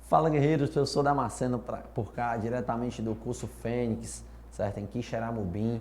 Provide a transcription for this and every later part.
Fala, guerreiros, professor Damasceno por cá, diretamente do curso Fênix, certo? Em Quixeramobim.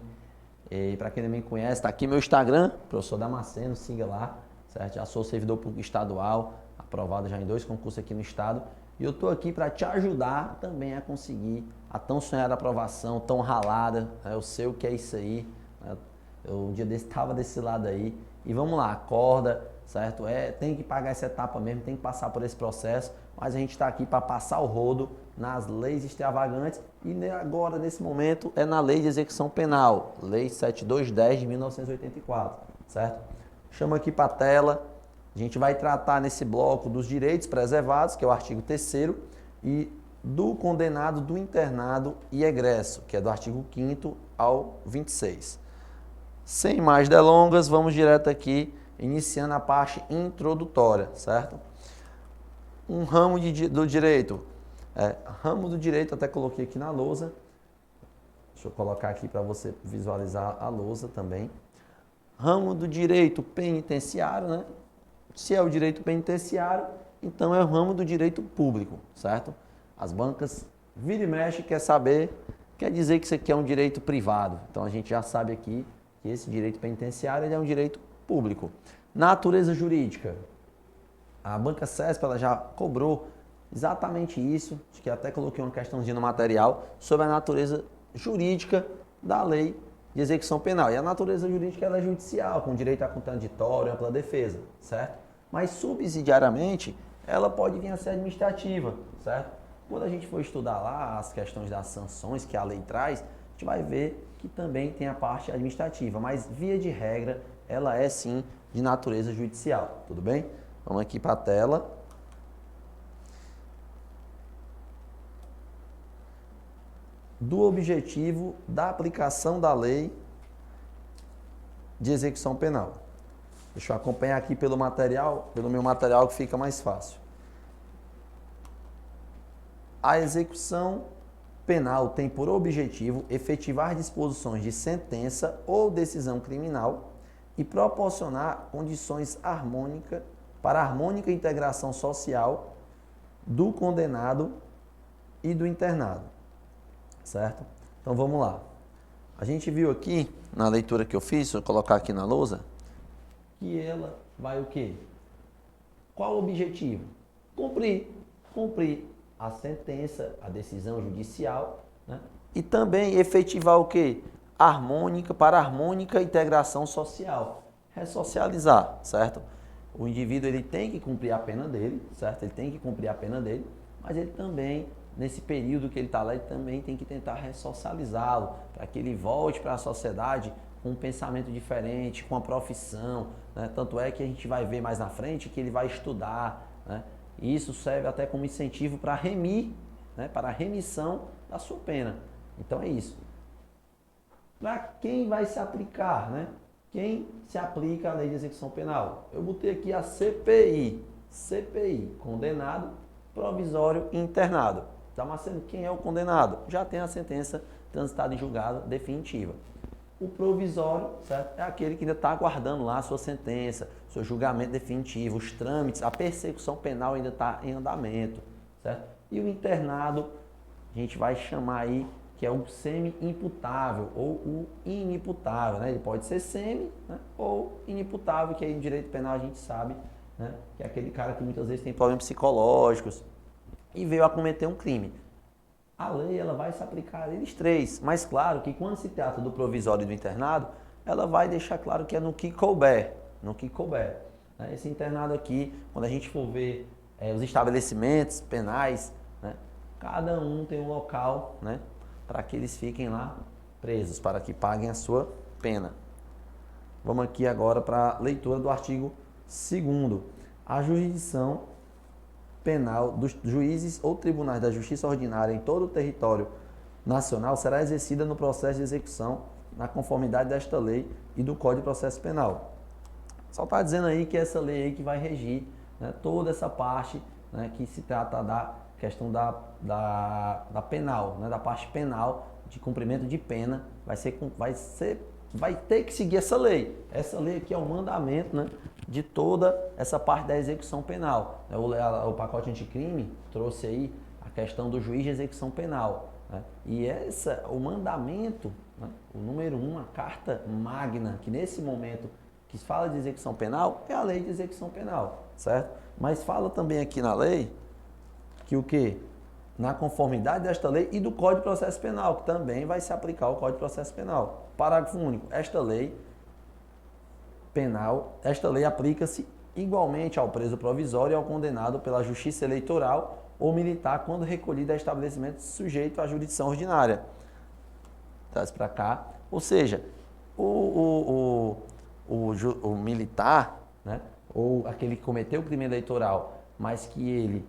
E para quem não me conhece, tá aqui meu Instagram, professor Damasceno, siga lá, certo? Já sou servidor público estadual, aprovado já em 2 concursos aqui no estado. E eu tô aqui para te ajudar também a conseguir a tão sonhada aprovação, tão ralada, né? Eu sei o que é isso aí, né? Eu um dia desse estava desse lado aí. E vamos lá, acorda, certo? Tem que pagar essa etapa mesmo, tem que passar por esse processo, mas a gente está aqui para passar o rodo nas leis extravagantes e agora, nesse momento, é na Lei de Execução Penal, Lei 7210 de 1984, certo? Chama aqui para a tela, a gente vai tratar nesse bloco dos direitos preservados, que é o artigo 3º, e do condenado, do internado e egresso, que é do artigo 5º ao 26. Sem mais delongas, vamos direto aqui, iniciando a parte introdutória, certo? Um ramo do direito. Ramo do direito, até coloquei aqui na lousa. Deixa eu colocar aqui para você visualizar a lousa também. Ramo do direito penitenciário, né? Se é o direito penitenciário, então é o ramo do direito público, certo? As bancas vira e mexe, quer dizer que isso aqui é um direito privado. Então a gente já sabe aqui que esse direito penitenciário ele é um direito público. Natureza jurídica. A banca CESP ela já cobrou exatamente isso, acho que até coloquei uma questãozinha no material, sobre a natureza jurídica da lei de execução penal. E a natureza jurídica ela é judicial, com direito a contraditório, ampla defesa, certo? Mas subsidiariamente, ela pode vir a ser administrativa, certo? Quando a gente for estudar lá as questões das sanções que a lei traz, a gente vai ver que também tem a parte administrativa, mas via de regra, ela é sim de natureza judicial, tudo bem? Vamos aqui para a tela. Do objetivo da aplicação da lei de execução penal. Deixa eu acompanhar aqui pelo meu material que fica mais fácil. A execução penal tem por objetivo efetivar disposições de sentença ou decisão criminal e proporcionar condições harmônicas para a harmônica integração social do condenado e do internado, certo? Então vamos lá. A gente viu aqui, na leitura que eu fiz, vou colocar aqui na lousa, que ela vai o quê? Qual o objetivo? Cumprir a sentença, a decisão judicial, né? E também efetivar o quê? Para a harmônica integração social. Ressocializar, certo? O indivíduo ele tem que cumprir a pena dele, certo? Ele tem que cumprir a pena dele, mas ele também, nesse período que ele está lá, ele também tem que tentar ressocializá-lo, para que ele volte para a sociedade com um pensamento diferente, com uma profissão, né? Tanto é que a gente vai ver mais na frente que ele vai estudar, né? E isso serve até como incentivo para remir, né? Para a remissão da sua pena. Então é isso. Para quem vai se aplicar, né? Quem se aplica a lei de execução penal? Eu botei aqui a CPI. CPI, condenado, provisório e internado. Damasceno, quem é o condenado? Já tem a sentença transitada em julgado definitiva. O provisório, certo? É aquele que ainda está aguardando lá a sua sentença, seu julgamento definitivo, os trâmites, a persecução penal ainda está em andamento, certo? E o internado, a gente vai chamar aí que é o semi-imputável ou o inimputável, né? Ele pode ser semi, né? Ou inimputável, que aí em direito penal a gente sabe, né? Que é aquele cara que muitas vezes tem problemas psicológicos e veio a cometer um crime. A lei ela vai se aplicar a eles 3, mas claro que quando se trata do provisório e do internado, ela vai deixar claro que é no que couber, né? Esse internado aqui, quando a gente for ver os estabelecimentos penais, né? Cada um tem um local, né? Para que eles fiquem lá presos, para que paguem a sua pena. Vamos aqui agora para a leitura do artigo 2º. A jurisdição penal dos juízes ou tribunais da justiça ordinária em todo o território nacional será exercida no processo de execução na conformidade desta lei e do Código de Processo Penal. Só está dizendo aí que essa lei aí que vai regir, né, toda essa parte, né, que se trata da questão da penal, né, da parte penal de cumprimento de pena, vai ser vai ter que seguir essa lei. Essa lei aqui é o mandamento, né, de toda essa parte da execução penal. O pacote anticrime trouxe aí a questão do juiz de execução penal, né? E o mandamento, né, o número 1, a carta magna, que nesse momento que fala de execução penal, é a lei de execução penal, certo? Mas fala também aqui na lei que o quê? Na conformidade desta lei e do Código de Processo Penal, que também vai se aplicar o Código de Processo Penal. Parágrafo único. Esta lei aplica-se igualmente ao preso provisório e ao condenado pela Justiça Eleitoral ou militar quando recolhido a estabelecimento sujeito à jurisdição ordinária. Traz para cá. Ou seja, o militar, né, ou aquele que cometeu o crime eleitoral, mas que ele,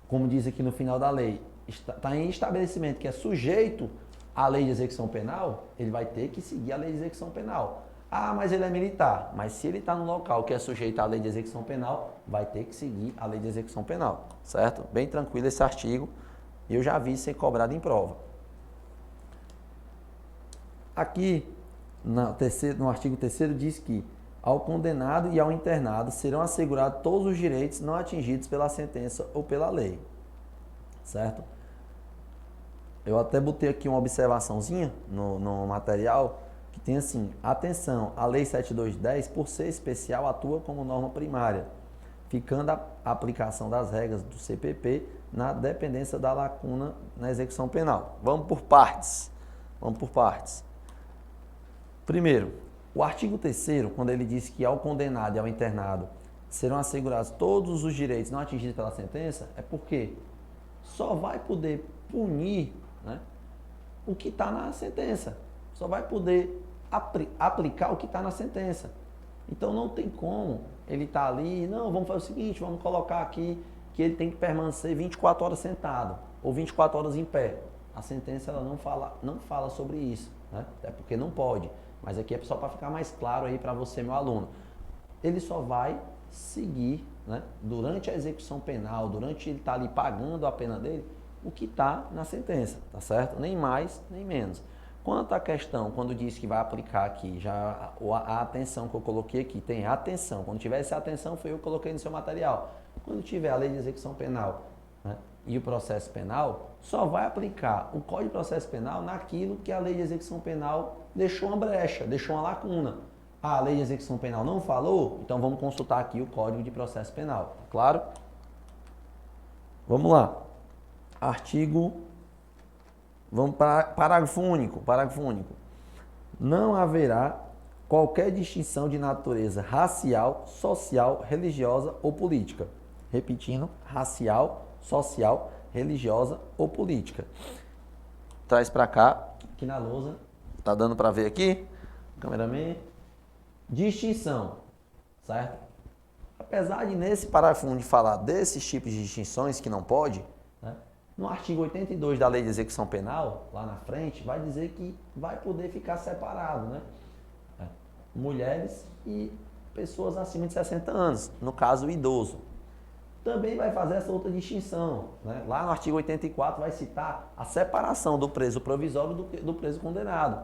como diz aqui no final da lei, está em estabelecimento que é sujeito à lei de execução penal, ele vai ter que seguir a lei de execução penal. Ah, mas ele é militar. Mas se ele está no local que é sujeito à lei de execução penal, vai ter que seguir a lei de execução penal, certo? Bem tranquilo esse artigo. Eu já vi ser cobrado em prova. Aqui, no artigo 3º, diz que ao condenado e ao internado serão assegurados todos os direitos não atingidos pela sentença ou pela lei, certo? Eu até botei aqui uma observaçãozinha no material, que tem assim: atenção, a Lei 7210, por ser especial, atua como norma primária, ficando a aplicação das regras do CPP na dependência da lacuna na execução penal. Vamos por partes. Primeiro, o artigo 3º, quando ele diz que ao condenado e ao internado serão assegurados todos os direitos não atingidos pela sentença, é porque só vai poder punir, né, o que está na sentença. Só vai poder aplicar o que está na sentença. Então não tem como ele estar ali, não, vamos fazer o seguinte, vamos colocar aqui que ele tem que permanecer 24 horas sentado ou 24 horas em pé. A sentença ela não fala sobre isso, né? Até porque não pode. Mas aqui é só para ficar mais claro aí para você, meu aluno. Ele só vai seguir, né, durante a execução penal, durante ele estar ali pagando a pena dele, o que está na sentença, tá certo? Nem mais, nem menos. Quanto à questão, quando diz que vai aplicar aqui, já a atenção que eu coloquei aqui, tem atenção. Quando tiver essa atenção, foi eu que coloquei no seu material. Quando tiver a lei de execução penal, né, e o processo penal, só vai aplicar o Código de Processo Penal naquilo que a lei de execução penal deixou uma brecha, deixou uma lacuna. A lei de execução penal não falou? Então vamos consultar aqui o Código de Processo Penal, claro? Vamos lá. Vamos para parágrafo único. Não haverá qualquer distinção de natureza racial, social, religiosa ou política. Repetindo, racial, social, religiosa ou política. Traz para cá, aqui na lousa. Tá dando para ver aqui? Cameraman. Distinção, certo? Apesar de nesse parágrafo único falar desses tipos de distinções que não pode, né, no artigo 82 da Lei de Execução Penal, lá na frente, vai dizer que vai poder ficar separado, né? Mulheres e pessoas acima de 60 anos, no caso o idoso. Também vai fazer essa outra distinção, né? Lá no artigo 84 vai citar a separação do preso provisório do preso condenado.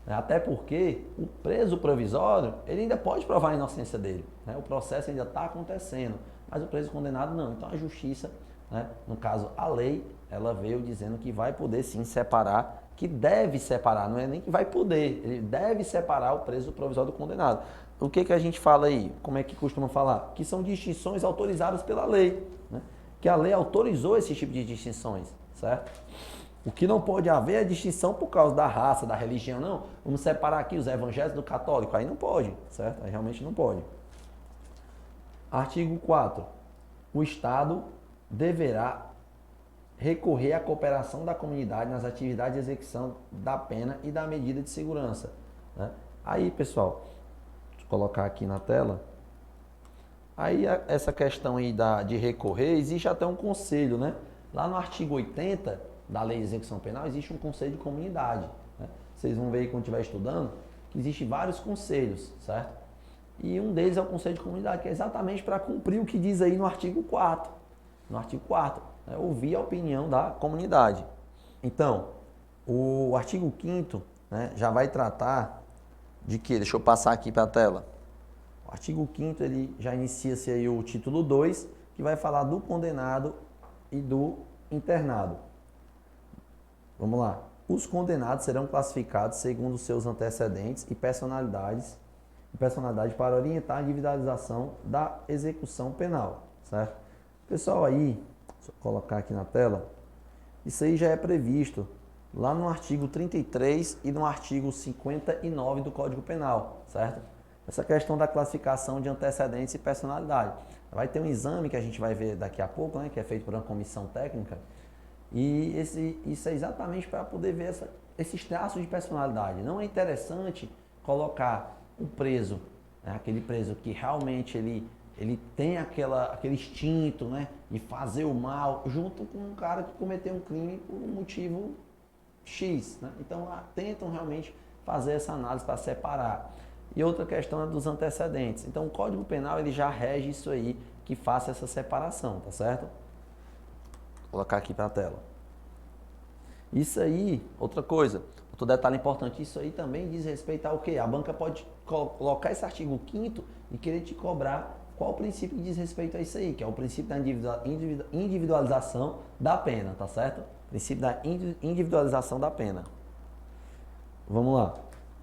Até porque o preso provisório, ele ainda pode provar a inocência dele, né? O processo ainda está acontecendo, mas o preso condenado não. Então a justiça, né, no caso a lei, ela veio dizendo que vai poder sim separar, que deve separar, não é nem que vai poder, ele deve separar o preso provisório do condenado. O que a gente fala aí? Como é que costuma falar? Que são distinções autorizadas pela lei, né? Que a lei autorizou esse tipo de distinções, certo? O que não pode haver é distinção por causa da raça, da religião, não. Vamos separar aqui os evangélicos do católico. Aí não pode, certo? Aí realmente não pode. Artigo 4. O Estado deverá recorrer à cooperação da comunidade nas atividades de execução da pena e da medida de segurança, né? Aí, pessoal, deixa eu colocar aqui na tela. Aí, essa questão aí de recorrer, existe até um conselho, né? Lá no artigo 80... da Lei de Execução Penal, existe um conselho de comunidade, né? Vocês vão ver aí quando estiver estudando, que existem vários conselhos, certo? E um deles é o conselho de comunidade, que é exatamente para cumprir o que diz aí no artigo 4. No artigo 4, né? Ouvir a opinião da comunidade. Então, o artigo 5º, né, já vai tratar de que? Deixa eu passar aqui para a tela. O artigo 5º, ele já inicia-se aí o título 2, que vai falar do condenado e do internado. Vamos lá. Os condenados serão classificados segundo seus antecedentes e personalidade para orientar a individualização da execução penal, certo? Pessoal, aí, deixa eu colocar aqui na tela, isso aí já é previsto lá no artigo 33 e no artigo 59 do Código Penal, certo? Essa questão da classificação de antecedentes e personalidade. Vai ter um exame que a gente vai ver daqui a pouco, né, que é feito por uma comissão técnica, e isso é exatamente para poder ver esses traços de personalidade. Não é interessante colocar um preso, né, aquele preso que realmente ele tem aquele instinto, né, de fazer o mal, junto com um cara que cometeu um crime por um motivo X, né? Então tentam realmente fazer essa análise para separar. E outra questão é dos antecedentes. Então o Código Penal ele já rege isso aí, que faça essa separação, tá certo? Vou colocar aqui para a tela. Isso aí, outra coisa, outro detalhe importante, isso aí também diz respeito ao quê? A banca pode colocar esse artigo 5º e querer te cobrar qual o princípio que diz respeito a isso aí, que é o princípio da individualização da pena, tá certo? Princípio da individualização da pena. Vamos lá.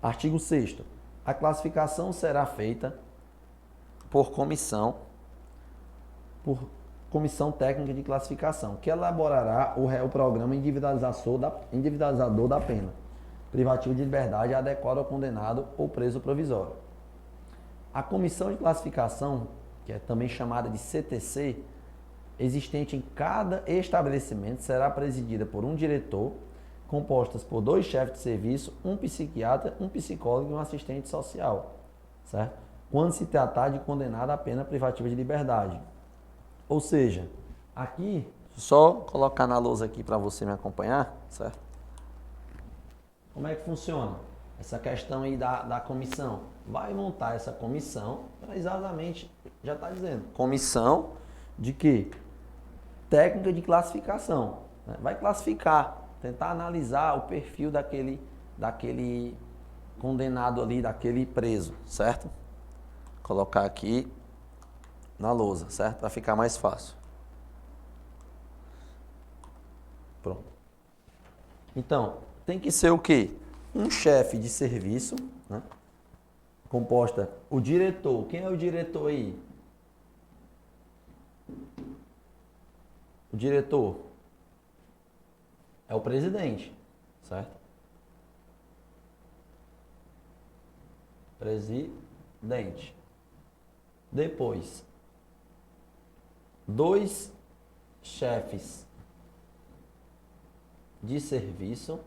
Artigo 6º. A classificação será feita por comissão técnica de classificação, que elaborará o programa individualizador da pena, privativo de liberdade adequado ao condenado ou preso provisório. A comissão de classificação, que é também chamada de CTC, existente em cada estabelecimento, será presidida por um diretor, compostas por 2 chefes de serviço, um psiquiatra, um psicólogo e um assistente social, certo? Quando se tratar de condenado à pena privativa de liberdade. Ou seja, aqui, só colocar na lousa aqui para você me acompanhar, certo? Como é que funciona essa questão aí da comissão? Vai montar essa comissão, exatamente, já está dizendo, comissão de quê? Técnica de classificação, né? Vai classificar, tentar analisar o perfil daquele condenado ali, daquele preso, certo? Colocar aqui na lousa, certo? Para ficar mais fácil. Pronto. Então, tem que ser o quê? Um chefe de serviço, né? Composta o diretor. Quem é o diretor aí? O diretor é o presidente, certo? Presidente. Depois, 2 chefes de serviço,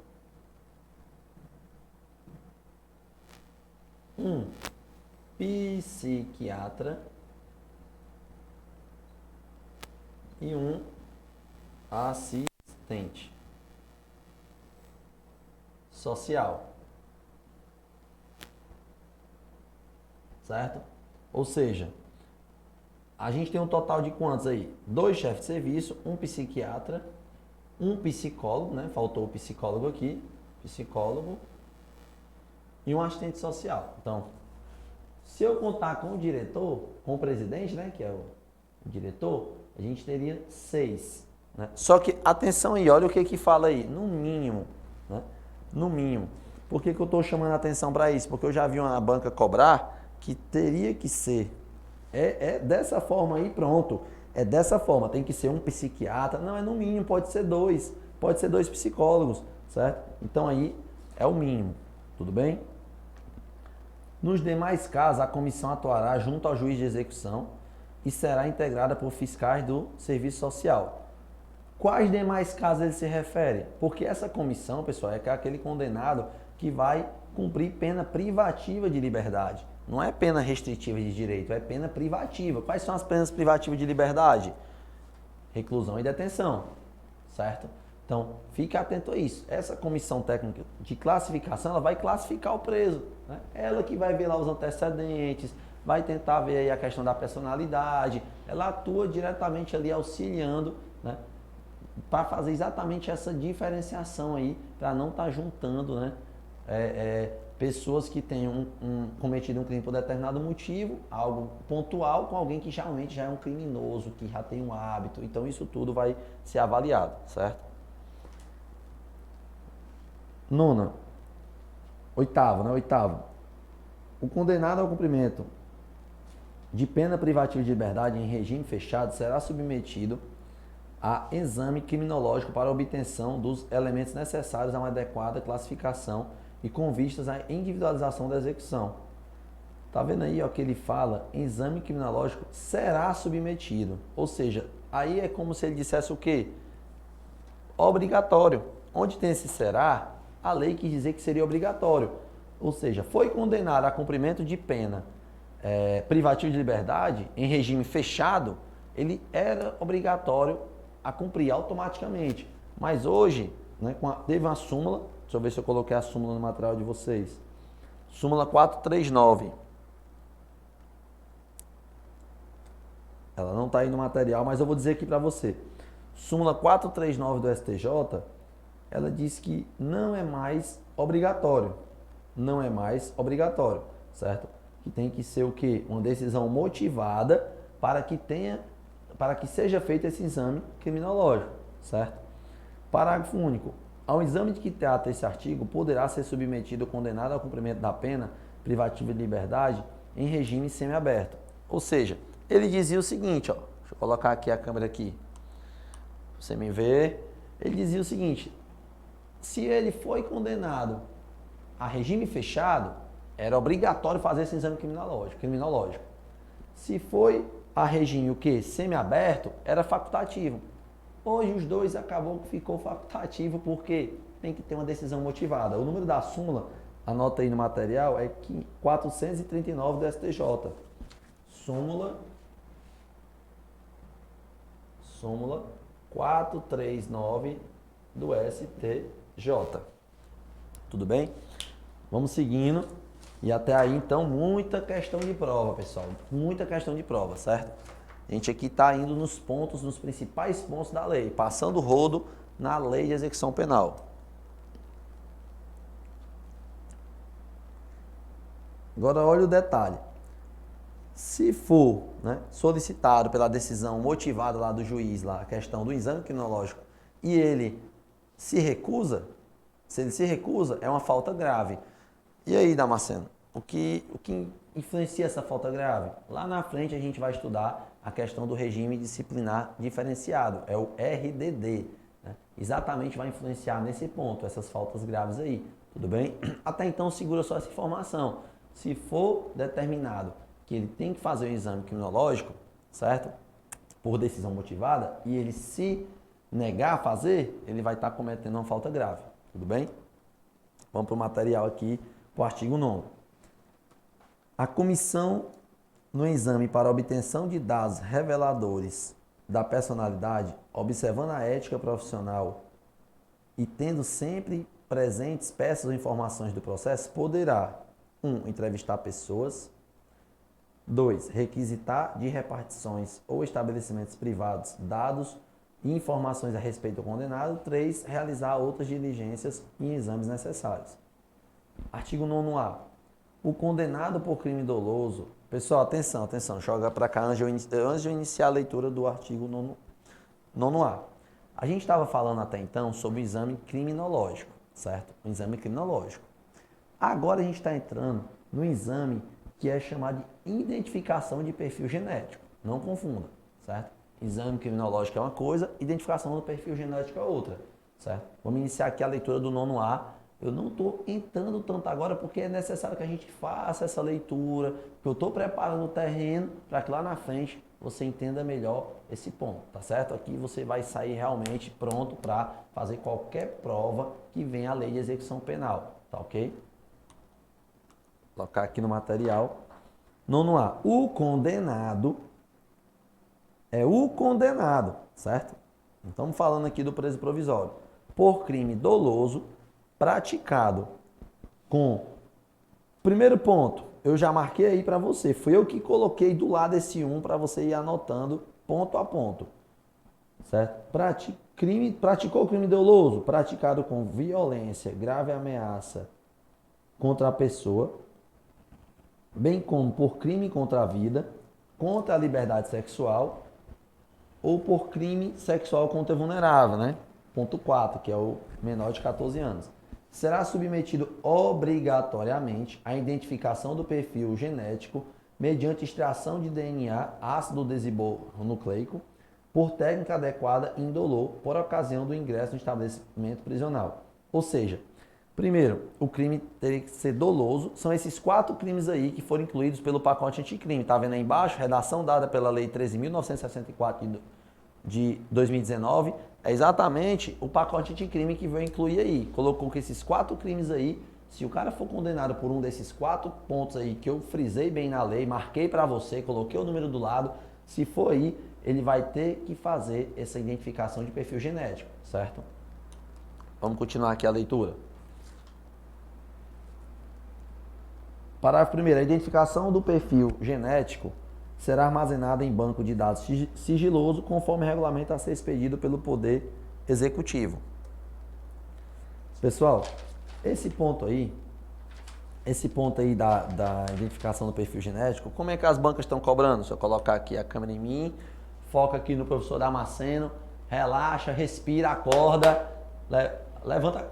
um psiquiatra e um assistente social, certo? Ou seja, a gente tem um total de quantos aí? 2 chefes de serviço, um psiquiatra, um psicólogo, né? Faltou o psicólogo aqui, psicólogo e um assistente social. Então, se eu contar com o diretor, com o presidente, né? Que é o diretor, a gente teria 6. Né? Só que, atenção aí, olha o que fala aí, no mínimo, né? No mínimo. Por que eu estou chamando a atenção para isso? Porque eu já vi uma banca cobrar que teria que ser, dessa forma aí, pronto, é dessa forma, tem que ser um psiquiatra, não, é no mínimo, pode ser 2 psicólogos, certo? Então aí é o mínimo, tudo bem? Nos demais casos, a comissão atuará junto ao juiz de execução e será integrada por fiscais do serviço social. Quais demais casos ele se refere? Porque essa comissão, pessoal, é aquele condenado que vai cumprir pena privativa de liberdade. Não é pena restritiva de direito, é pena privativa. Quais são as penas privativas de liberdade? Reclusão e detenção, certo? Então, fique atento a isso. Essa comissão técnica de classificação, ela vai classificar o preso, né? Ela que vai ver lá os antecedentes, vai tentar ver aí a questão da personalidade, ela atua diretamente ali auxiliando, né? Para fazer exatamente essa diferenciação aí, para não estar juntando, né? pessoas que tenham cometido um crime por determinado motivo, algo pontual, com alguém que realmente já é um criminoso, que já tem um hábito. Então isso tudo vai ser avaliado, certo? Nona, oitavo. O condenado ao cumprimento de pena privativa de liberdade em regime fechado será submetido a exame criminológico para obtenção dos elementos necessários a uma adequada classificação e com vistas à individualização da execução. Tá vendo aí, ó, que ele fala, exame criminológico será submetido. Ou seja, aí é como se ele dissesse o quê? Obrigatório. Onde tem esse será, a lei quis dizer que seria obrigatório. Ou seja, foi condenado a cumprimento de pena privativo de liberdade em regime fechado, ele era obrigatório a cumprir automaticamente. Mas hoje, né, teve uma súmula, deixa eu ver se eu coloquei a súmula no material de vocês. Súmula 439. Ela não está aí no material, mas eu vou dizer aqui para você. Súmula 439 do STJ, ela diz que não é mais obrigatório. Não é mais obrigatório, certo? Que tem que ser o quê? Uma decisão motivada para que seja feito esse exame criminológico, certo? Parágrafo único. Ao exame de que trata esse artigo, poderá ser submetido o condenado ao cumprimento da pena privativa de liberdade em regime semiaberto. Ou seja, ele dizia o seguinte, ó, deixa eu colocar aqui a câmera aqui, você me vê. Ele dizia o seguinte, se ele foi condenado a regime fechado, era obrigatório fazer esse exame criminológico. Se foi a regime o quê? Semiaberto, era facultativo. Hoje os dois acabou que ficou facultativo porque tem que ter uma decisão motivada. O número da súmula, anota aí no material, é 439 do STJ. Súmula 439 do STJ. Tudo bem? Vamos seguindo. E até aí, então, muita questão de prova, pessoal. Muita questão de prova, certo? A gente aqui está indo nos pontos, nos principais pontos da lei, passando o rodo na lei de execução penal. Agora, olha o detalhe. Se for, né, solicitado pela decisão motivada lá do juiz, lá, a questão do exame criminológico, e ele se recusa, se ele se recusa, é uma falta grave. E aí, Damasceno, o que influencia essa falta grave? Lá na frente a gente vai estudar a questão do regime disciplinar diferenciado, é o RDD. Né? Exatamente vai influenciar nesse ponto, essas faltas graves aí, tudo bem? Até então segura só essa informação. Se for determinado que ele tem que fazer o exame criminológico, certo? Por decisão motivada, e ele se negar a fazer, ele vai estar cometendo uma falta grave, tudo bem? Vamos para o material aqui. O artigo 9º. A comissão no exame para obtenção de dados reveladores da personalidade, observando a ética profissional e tendo sempre presentes peças ou informações do processo, poderá 1. Entrevistar pessoas. 2. Requisitar de repartições ou estabelecimentos privados dados e informações a respeito do condenado. 3. Realizar outras diligências e exames necessários. Artigo 9º-A. O condenado por crime doloso... Pessoal, atenção, joga para cá antes de eu iniciar a leitura do artigo 9º-A. A gente estava falando até então sobre o exame criminológico, certo? O exame criminológico. Agora a gente está entrando no exame que é chamado de identificação de perfil genético. Não confunda, certo? Exame criminológico é uma coisa, identificação do perfil genético é outra, certo? Vamos iniciar aqui a leitura do 9º-A. Eu não estou entrando tanto agora porque é necessário que a gente faça essa leitura, que eu estou preparando o terreno para que lá na frente você entenda melhor esse ponto, tá certo? Aqui você vai sair realmente pronto para fazer qualquer prova que venha a lei de execução penal, tá ok? Vou colocar aqui no material. 9º-A. O condenado é o condenado, certo? Estamos falando aqui do preso provisório. Por crime doloso praticado com... Primeiro ponto, eu já marquei aí para você. Foi eu que coloquei do lado esse 1 para você ir anotando ponto a ponto. Certo? Praticou crime doloso, praticado com violência, grave ameaça contra a pessoa, bem como por crime contra a vida, contra a liberdade sexual ou por crime sexual contra o vulnerável, né? Ponto 4, que é o menor de 14 anos. Será submetido obrigatoriamente à identificação do perfil genético mediante extração de DNA ácido desoxinucleico por técnica adequada e indolor por ocasião do ingresso no estabelecimento prisional. Ou seja, primeiro, o crime teria que ser doloso. São esses 4 crimes aí que foram incluídos pelo pacote anticrime. Está vendo aí embaixo? Redação dada pela Lei 13.964 de 2019. É exatamente o pacote anticrime que veio incluir aí. Colocou que esses 4 crimes aí, se o cara for condenado por um desses 4 pontos aí que eu frisei bem na lei, marquei para você, coloquei o número do lado, se for aí, ele vai ter que fazer essa identificação de perfil genético, certo? Vamos continuar aqui a leitura. Parágrafo 1º. A identificação do perfil genético será armazenada em banco de dados sigiloso, conforme regulamento a ser expedido pelo Poder Executivo. Pessoal, esse ponto aí da identificação do perfil genético, como é que as bancas estão cobrando? Se eu colocar aqui a câmera em mim, foca aqui no professor Damasceno, relaxa, respira, acorda, levanta,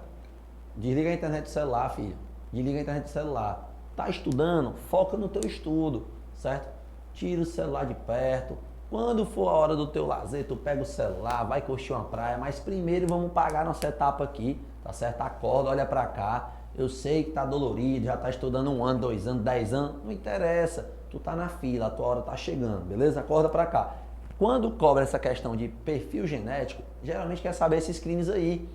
desliga a internet do celular, filho, desliga a internet do celular. Tá estudando? Foca no teu estudo, certo? Tira o celular de perto. Quando for a hora do teu lazer, tu pega o celular, vai curtir uma praia, mas primeiro vamos pagar nossa etapa aqui, tá certo? Acorda, olha pra cá. Eu sei que tá dolorido, já tá estudando 1 ano, 2 anos, 10 anos, não interessa. Tu tá na fila, a tua hora tá chegando, beleza? Acorda pra cá. Quando cobra essa questão de perfil genético, geralmente quer saber esses crimes aí.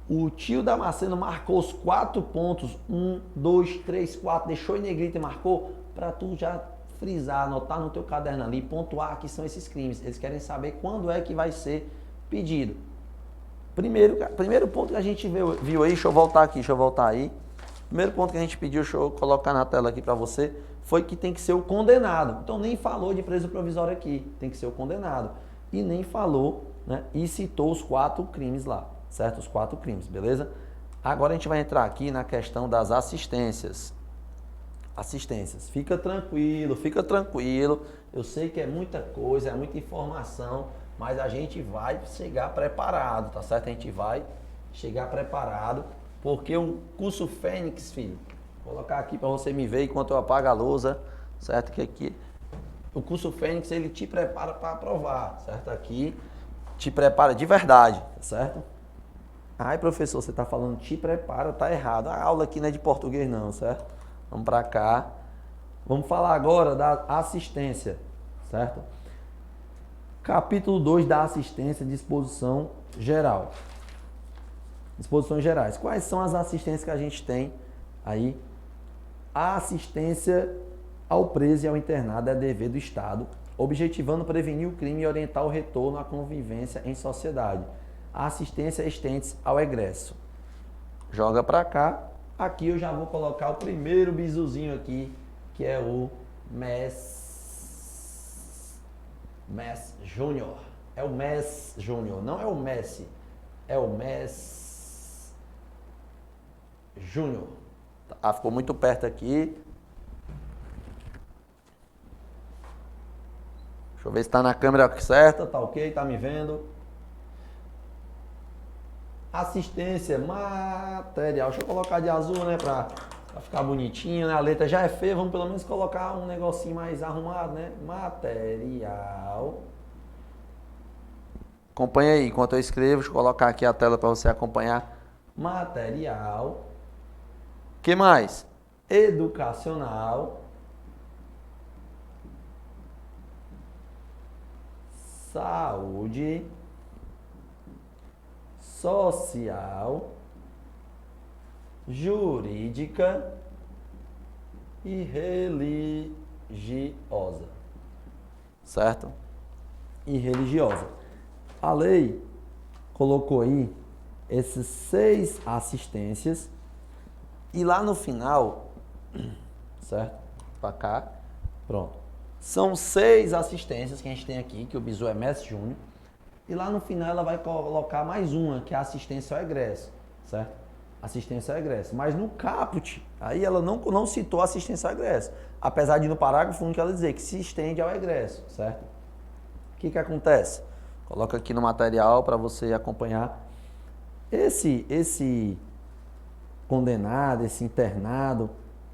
O tio Damasceno marcou os 4 pontos, 1, 2, 3, 4, deixou em negrito e marcou, para tu já frisar, anotar no teu caderno ali, pontuar que são esses crimes. Eles querem saber quando é que vai ser pedido. Primeiro ponto que a gente viu aí, deixa eu voltar aí. Primeiro ponto que a gente pediu, deixa eu colocar na tela aqui para você, foi que tem que ser o condenado. Então nem falou de preso provisório aqui, tem que ser o condenado. E nem falou, né, e citou os 4 crimes lá. Certo? Os 4 crimes, beleza? Agora a gente vai entrar aqui na questão das assistências. Assistências. Fica tranquilo. Eu sei que é muita coisa, é muita informação, mas a gente vai chegar preparado, tá certo? A gente vai chegar preparado, porque o curso Fênix, filho, vou colocar aqui para você me ver enquanto eu apago a lousa, certo? Que aqui o curso Fênix, ele te prepara para aprovar, certo? Aqui te prepara de verdade, tá certo? Ai, professor, você está falando te prepara, tá errado. A aula aqui não é de português não, certo? Vamos para cá. Vamos falar agora da assistência, certo? Capítulo 2 da assistência, disposição geral. Disposições gerais. Quais são as assistências que a gente tem aí? A assistência ao preso e ao internado é dever do Estado, objetivando prevenir o crime e orientar o retorno à convivência em sociedade. A assistência estende ao egresso. Joga para cá. Aqui eu já vou colocar o primeiro bizuzinho aqui, que é o MES Júnior. É o MES Júnior, não é o Messi. É o MES Júnior. Ah, ficou muito perto aqui. Deixa eu ver se está na câmera certa. Tá ok? Tá me vendo? Assistência material. Deixa eu colocar de azul, né? Pra ficar bonitinho, né? A letra já é feia, vamos pelo menos colocar um negocinho mais arrumado, né? Material. Acompanha aí, enquanto eu escrevo, deixa eu colocar aqui a tela para você acompanhar. Material. Que mais? Educacional. Saúde. Social, jurídica e religiosa, certo? E religiosa. A lei colocou aí essas 6 assistências e lá no final, certo? Para cá, pronto. São 6 assistências que a gente tem aqui, que o bizu é Mestre Júnior. E lá no final ela vai colocar mais uma, que é a assistência ao egresso, certo? assistência ao egresso. Mas no caput, aí ela não citou assistência ao egresso. Apesar de no parágrafo 1 que ela dizer que se estende ao egresso, certo? O que acontece? Coloca aqui no material para você acompanhar. Esse condenado, esse internado,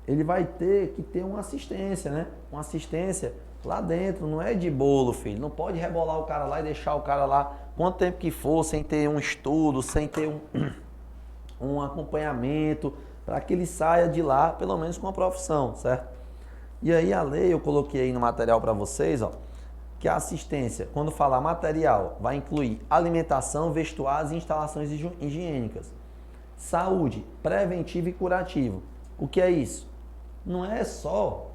ele vai ter que ter uma assistência, né? Uma assistência lá dentro, não é de bolo, filho. Não pode rebolar o cara lá e deixar o cara lá quanto tempo que for, sem ter um estudo, sem ter um acompanhamento, para que ele saia de lá, pelo menos com a profissão, certo? E aí a lei, eu coloquei aí no material para vocês, ó, que a assistência, quando falar material, vai incluir alimentação, vestuários e instalações higiênicas. Saúde, preventivo e curativo. O que é isso? Não é só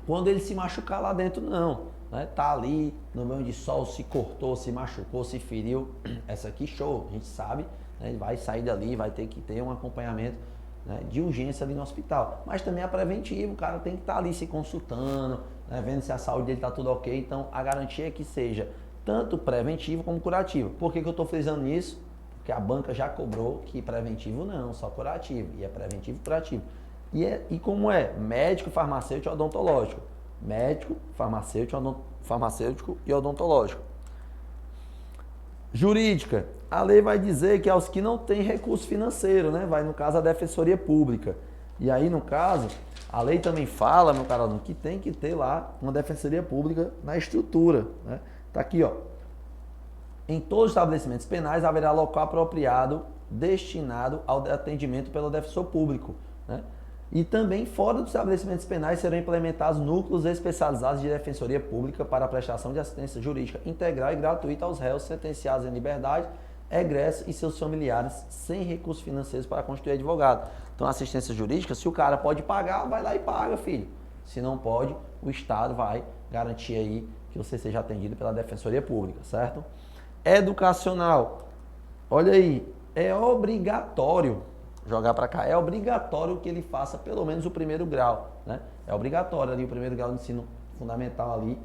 quando ele se machucar lá dentro, não. Né? Tá ali no meio de sol, se cortou, se machucou, se feriu. Essa aqui, show, a gente sabe, né? Ele vai sair dali, vai ter que ter um acompanhamento, né, de urgência ali no hospital. Mas também a preventiva, o cara tem que estar ali se consultando, né, vendo se a saúde dele está tudo ok. Então a garantia é que seja tanto preventivo como curativo. Por que eu estou frisando nisso? Porque a banca já cobrou que preventivo não, só curativo. E é preventivo e curativo. E como é? Médico, farmacêutico e odontológico. Médico, farmacêutico e odontológico. Jurídica. A lei vai dizer que aos que não têm recurso financeiro, né? Vai no caso a Defensoria Pública. E aí, no caso, a lei também fala, meu caro aluno, que tem que ter lá uma Defensoria Pública na estrutura, né? Tá aqui, ó. Em todos os estabelecimentos penais haverá local apropriado destinado ao atendimento pelo defensor público, né? E também fora dos estabelecimentos penais serão implementados núcleos especializados de defensoria pública para a prestação de assistência jurídica integral e gratuita aos réus sentenciados em liberdade, egresso e seus familiares sem recursos financeiros para constituir advogado. Então, assistência jurídica, se o cara pode pagar, vai lá e paga, filho. Se não pode, o Estado vai garantir aí que você seja atendido pela defensoria pública, certo? Educacional. Olha aí, é obrigatório jogar para cá. É obrigatório que ele faça pelo menos o primeiro grau, né? É obrigatório ali o primeiro grau de ensino fundamental ali.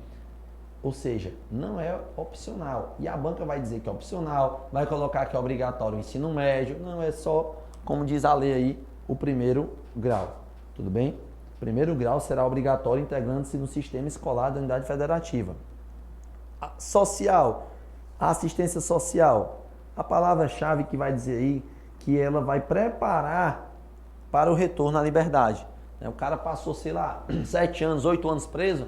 Ou seja, não é opcional. E a banca vai dizer que é opcional, vai colocar que é obrigatório o ensino médio, não é só, como diz a lei aí, o primeiro grau. Tudo bem? Primeiro grau será obrigatório integrando-se no sistema escolar da unidade federativa. Social, a assistência social. A palavra-chave que vai dizer aí que ela vai preparar para o retorno à liberdade. O cara passou, sei lá, 7 anos, 8 anos preso,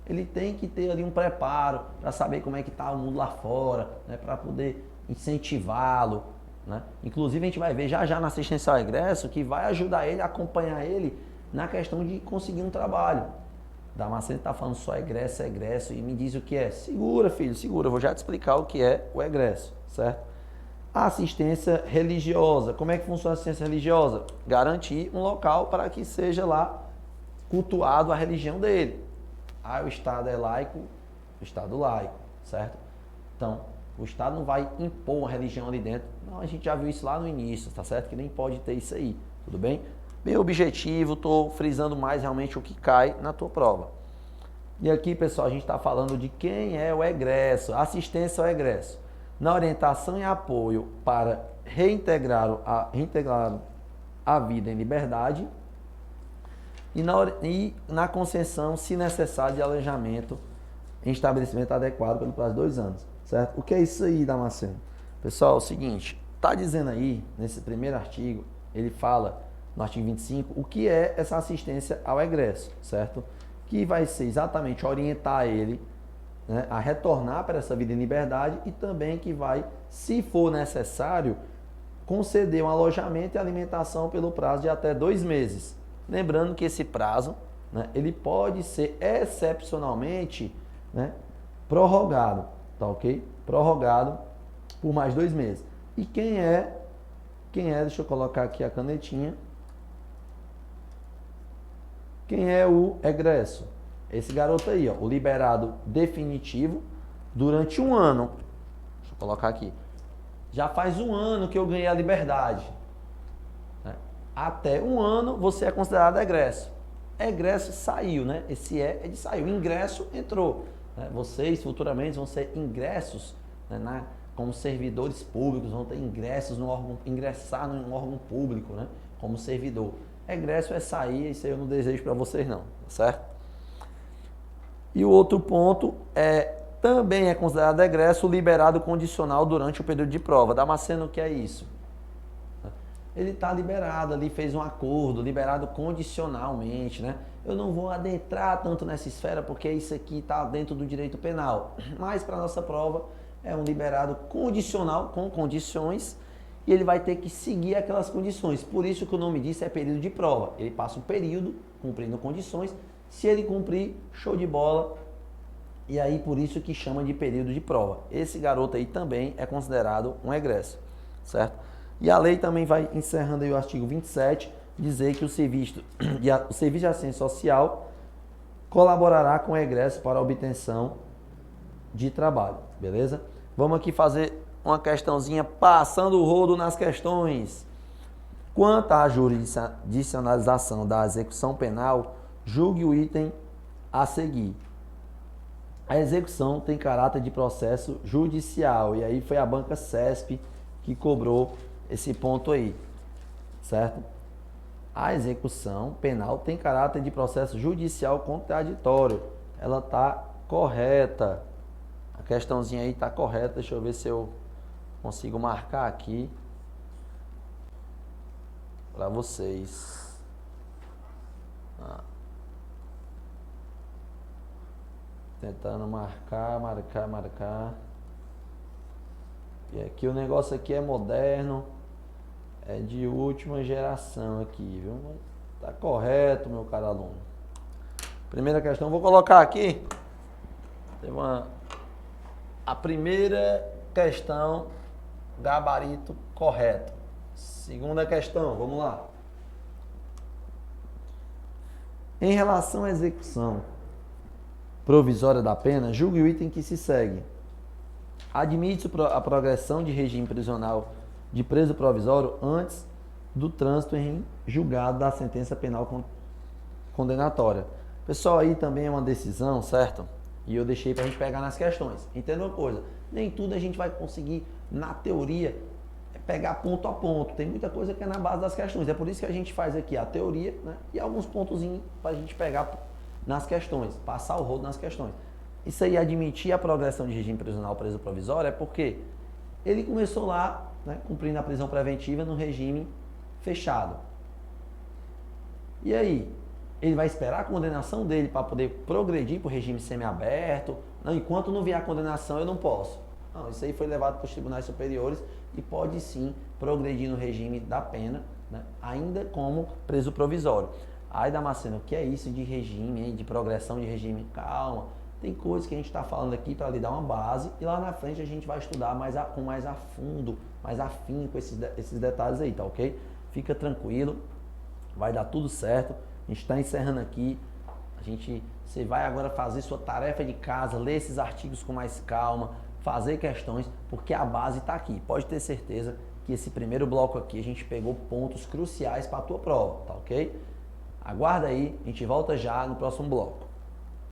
ele tem que ter ali um preparo para saber como é que está o mundo lá fora, né, para poder incentivá-lo, né? Inclusive a gente vai ver já na assistência ao egresso que vai ajudar ele, acompanhar ele na questão de conseguir um trabalho. Damasceno está falando só egresso, e me diz o que é. Segura, filho, segura, eu vou já te explicar o que é o egresso, certo? A assistência religiosa. Como é que funciona a assistência religiosa? Garantir um local para que seja lá cultuado a religião dele. Ah, o Estado é laico, o Estado laico, certo? Então, o Estado não vai impor uma religião ali dentro. Não, a gente já viu isso lá no início, tá certo? Que nem pode ter isso aí, tudo bem? Bem objetivo, estou frisando mais realmente o que cai na tua prova. E aqui, pessoal, a gente está falando de quem é o egresso, assistência ao egresso. Na orientação e apoio para reintegrar a vida em liberdade e na concessão, se necessário, de alojamento em estabelecimento adequado pelo prazo de 2 anos, certo? O que é isso aí, Damasceno? Pessoal, é o seguinte, está dizendo aí, nesse primeiro artigo, ele fala, no artigo 25, o que é essa assistência ao egresso, certo? Que vai ser exatamente orientar ele, né, a retornar para essa vida em liberdade e também que vai, se for necessário, conceder um alojamento e alimentação pelo prazo de até 2 meses. Lembrando que esse prazo, né, ele pode ser excepcionalmente, né, prorrogado, tá ok? Prorrogado por mais 2 meses. E quem é, deixa eu colocar aqui a canetinha, quem é o egresso? Esse garoto aí, ó, o liberado definitivo durante 1 ano. Deixa eu colocar aqui. Já faz 1 ano que eu ganhei a liberdade. Até 1 ano você é considerado egresso. Egresso saiu, né? Esse é de saiu. Ingresso entrou. Né? Vocês futuramente vão ser ingressos, né, como servidores públicos, vão ter ingressos no órgão, ingressar num órgão público, né? Como servidor. Egresso é sair, isso aí eu não desejo para vocês não, certo? E o outro ponto também é considerado egresso liberado condicional durante o período de prova. Damasceno, o que é isso? Ele está liberado ali, fez um acordo, liberado condicionalmente, né? Eu não vou adentrar tanto nessa esfera porque isso aqui está dentro do direito penal, mas para a nossa prova é um liberado condicional, com condições, e ele vai ter que seguir aquelas condições. Por isso que o nome disso é período de prova. Ele passa um período cumprindo condições, se ele cumprir, show de bola, e aí por isso que chama de período de prova. Esse garoto aí também é considerado um egresso, certo? E a lei também vai encerrando aí o artigo 27, dizer que o serviço de assistência social colaborará com o egresso para a obtenção de trabalho, beleza? Vamos aqui fazer uma questãozinha passando o rodo nas questões. Quanto à jurisdicionalização da execução penal, julgue o item a seguir. A execução tem caráter de processo judicial, e aí foi a banca CESP que cobrou esse ponto aí, certo? A execução penal tem caráter de processo judicial contraditório. Ela está correta. A questãozinha aí está correta. Deixa eu ver se eu consigo marcar aqui para vocês. Tentando marcar. E aqui o negócio aqui é moderno. É de última geração aqui, viu? Tá correto, meu caro aluno. Primeira questão, vou colocar aqui. A primeira questão, gabarito correto. Segunda questão, vamos lá. Em relação à execução provisória da pena, julgue o item que se segue. Admite a progressão de regime prisional de preso provisório antes do trânsito em julgado da sentença penal condenatória. Pessoal, aí também é uma decisão, certo? E eu deixei para a gente pegar nas questões. Entenda uma coisa, nem tudo a gente vai conseguir, na teoria, pegar ponto a ponto. Tem muita coisa que é na base das questões. É por isso que a gente faz aqui a teoria, né? E alguns pontozinhos para a gente pegar nas questões, passar o rodo nas questões. Isso aí, admitir a progressão de regime prisional preso provisório, é porque ele começou lá, né, cumprindo a prisão preventiva no regime fechado. E aí, ele vai esperar a condenação dele para poder progredir para o regime semiaberto? Não, enquanto não vier a condenação, eu não posso. Não, isso aí foi levado para os tribunais superiores e pode sim progredir no regime da pena, né, ainda como preso provisório. Ai, Damasceno, o que é isso de regime, hein, de progressão de regime? Calma. Tem coisas que a gente está falando aqui para lhe dar uma base e lá na frente a gente vai estudar com mais a fundo, mais afinco esses detalhes aí, tá ok? Fica tranquilo, vai dar tudo certo. A gente está encerrando aqui. Você vai agora fazer sua tarefa de casa, ler esses artigos com mais calma, fazer questões, porque a base está aqui. Pode ter certeza que esse primeiro bloco aqui a gente pegou pontos cruciais para a tua prova, tá ok? Aguarda aí, a gente volta já no próximo bloco.